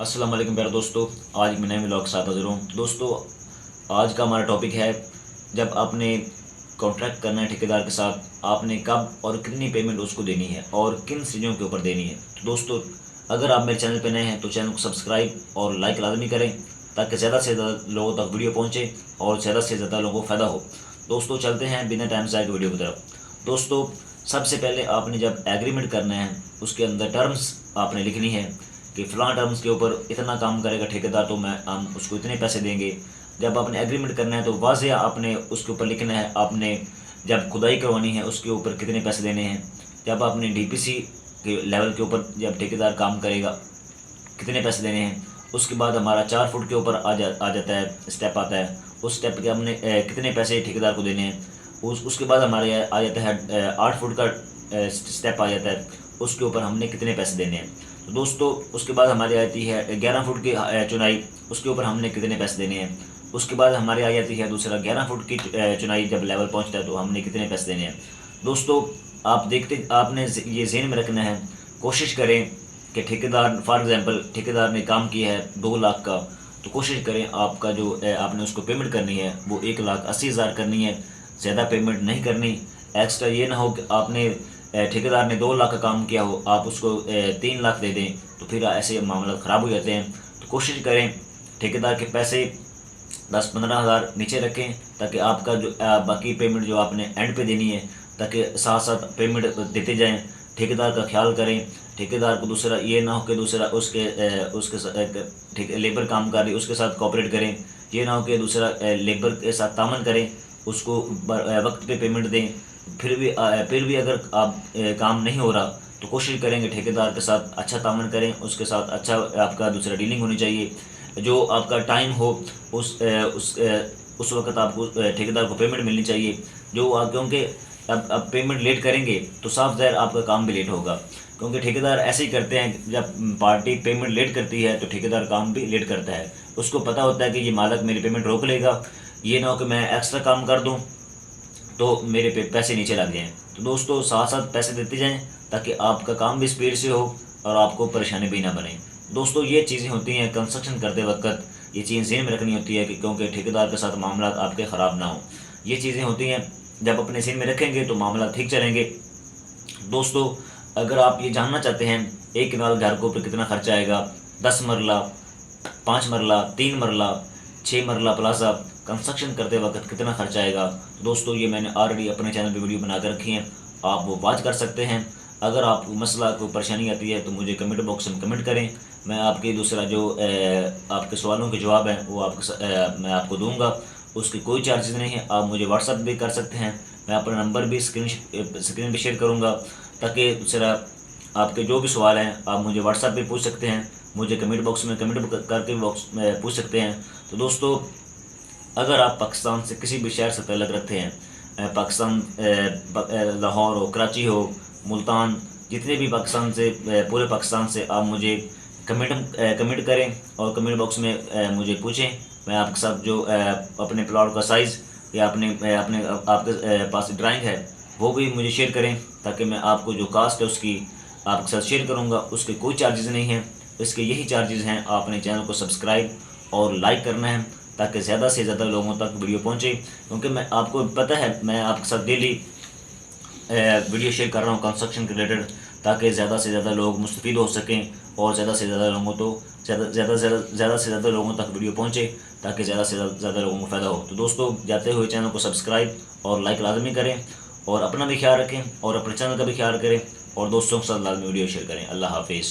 अस्सलाम वालेकुम प्यारे दोस्तों, आज मैं नए व्लॉग के साथ हाजिर हूँ। दोस्तों, आज का हमारा टॉपिक है, जब आपने कॉन्ट्रैक्ट करना है ठेकेदार के साथ, आपने कब और कितनी पेमेंट उसको देनी है और किन चीज़ों के ऊपर देनी है। तो दोस्तों, अगर आप मेरे चैनल पर नए हैं तो चैनल को सब्सक्राइब और लाइक लाजमी करें ताकि ज़्यादा से ज़्यादा लोगों तक वीडियो पहुँचे और ज़्यादा से ज़्यादा लोगों को फ़ायदा हो। दोस्तों, चलते हैं बिना टाइम ज़ाया के वीडियो की तरफ। दोस्तों, सबसे पहले आपने जब एग्रीमेंट करना है, उसके अंदर टर्म्स आपने लिखनी है कि फ़लाँ टर्म्स के ऊपर इतना काम करेगा ठेकेदार तो हम उसको इतने पैसे देंगे। जब आपने एग्रीमेंट करना है तो वाज़ेह आपने उसके ऊपर लिखना है, आपने जब खुदाई करवानी है उसके ऊपर कितने पैसे देने हैं। जब आपने डीपीसी के लेवल के ऊपर जब ठेकेदार काम करेगा कितने पैसे देने हैं। उसके बाद हमारा 4 फुट के ऊपर आ जाता है, स्टेप आता है। उस स्टेप के हमने कितने पैसे ठेकेदार को देने हैं। उसके बाद हमारे आ जाता है 8 फुट का स्टेप आ जाता है, उसके ऊपर हमने कितने पैसे देने हैं। तो दोस्तों, उसके बाद हमारी आती है 11 फुट की चुनाई, उसके ऊपर हमने कितने पैसे देने हैं। उसके बाद हमारी आ जाती है दूसरा 11 फुट की चुनाई, जब लेवल पहुंचता है तो हमने कितने पैसे देने हैं। दोस्तों, आपने ये ज़हन में रखना है, कोशिश करें कि ठेकेदार, फॉर एग्ज़ाम्पल ठेकेदार ने काम किया है 2 लाख का, तो कोशिश करें आपका जो आपने उसको पेमेंट करनी है वो 1,80,000 करनी है, ज़्यादा पेमेंट नहीं करनी। एक्स्ट्रा ये ना हो कि आपने ठेकेदार ने 2 लाख का काम किया हो, आप उसको 3 लाख दे दें, तो फिर ऐसे मामला ख़राब हो जाते हैं। तो कोशिश करें ठेकेदार के पैसे 10-15 हज़ार नीचे रखें ताकि आपका जो बाकी पेमेंट जो आपने एंड पे देनी है, ताकि साथ साथ पेमेंट देते जाएं। ठेकेदार का ख्याल करें। ठेकेदार को दूसरा ये ना हो कि दूसरा उसके लेबर काम कर रही है उसके साथ कोऑपरेट करें। ये ना हो कि दूसरा लेबर के साथ तामन करें, उसको वक्त पे पेमेंट दें। फिर भी अगर आप काम नहीं हो रहा तो कोशिश करेंगे ठेकेदार के साथ अच्छा तामन करें, उसके साथ अच्छा आपका दूसरा डीलिंग होनी चाहिए। जो आपका टाइम हो उस वक्त आपको ठेकेदार को पेमेंट मिलनी चाहिए। क्योंकि अब पेमेंट लेट करेंगे तो साफ ज़ाहिर आपका काम भी लेट होगा, क्योंकि ठेकेदार ऐसे ही करते हैं। जब पार्टी पेमेंट लेट करती है तो ठेकेदार काम भी लेट करता है। उसको पता होता है कि ये मालिक मेरी पेमेंट रोक लेगा, ये ना हो कि मैं एक्स्ट्रा काम कर दूँ तो मेरे पे पैसे नीचे लग जाएँ। तो दोस्तों, साथ साथ पैसे देते जाएँ ताकि आपका काम भी स्पीड से हो और आपको परेशानी भी ना बने। दोस्तों, ये चीज़ें होती हैं कंस्ट्रक्शन करते वक्त, ये चीज़ ज़हन में रखनी होती है कि क्योंकि ठेकेदार के साथ मामला आपके ख़राब ना हो। ये चीज़ें होती हैं, जब अपने ज़हन में रखेंगे तो मामला ठीक चलेंगे। दोस्तों, अगर आप ये जानना चाहते हैं एक कनाल घर के ऊपर कितना खर्चा आएगा, 10 मरला, 5 मरला, 3 मरला, 6 मरला प्लाजा कंस्ट्रक्शन करते वक्त कितना खर्चा आएगा, तो दोस्तों ये मैंने ऑलरेडी अपने चैनल पे वीडियो बना कर रखी हैं, आप वो वॉच कर सकते हैं। अगर आपको मसला कोई परेशानी आती है तो मुझे कमेंट बॉक्स में कमेंट करें, मैं आपके दूसरा जो आपके सवालों के जवाब हैं वो मैं आपको दूंगा। उसके कोई चार्जेस नहीं है, आप मुझे व्हाट्सअप भी कर सकते हैं। मैं अपना नंबर भी स्क्रीन पे शेयर करूँगा ताकि दूसरा आपके जो भी सवाल हैं आप मुझे व्हाट्सअप पे पूछ सकते हैं, मुझे कमेंट बॉक्स में कमेंट करके बॉक्स में पूछ सकते हैं। तो दोस्तों, अगर आप पाकिस्तान से किसी भी शहर से ताल्लुक़ रखते हैं, पाकिस्तान लाहौर हो, कराची हो, मुल्तान, जितने भी पाकिस्तान से पूरे पाकिस्तान से आप मुझे कमेंट करें और कमेंट बॉक्स में मुझे पूछें। मैं आपके साथ जो अपने प्लॉट का साइज़ या आपके पास ड्राइंग है वो भी मुझे शेयर करें ताकि मैं आपको जो कास्ट है उसकी आपके साथ शेयर करूंगा। उसके कोई चार्जेस नहीं हैं, इसके यही चार्जेस हैं, आपने चैनल को सब्सक्राइब और लाइक करना है ताकि ज़्यादा से ज़्यादा लोगों तक वीडियो पहुंचे। क्योंकि मैं आपको पता है मैं आपके साथ डेली वीडियो शेयर कर रहा हूँ कंस्ट्रक्शन के रिलेटेड, ताकि ज़्यादा से ज़्यादा लोग मुस्तफ़ीद हो सकें और ज़्यादा से ज़्यादा लोगों तो ज़्यादा से ज़्यादा लोगों तक वीडियो पहुँचे ताकि ज़्यादा से ज़्यादा लोगों को फ़ायदा हो। तो दोस्तों, जाते हुए चैनल को सब्सक्राइब और लाइक लाजमी करें और अपना भी ख्याल रखें और अपने चैनल का भी ख्याल करें और दोस्तों के साथ लाजमी वीडियो शेयर करें। अल्लाह हाफिज़।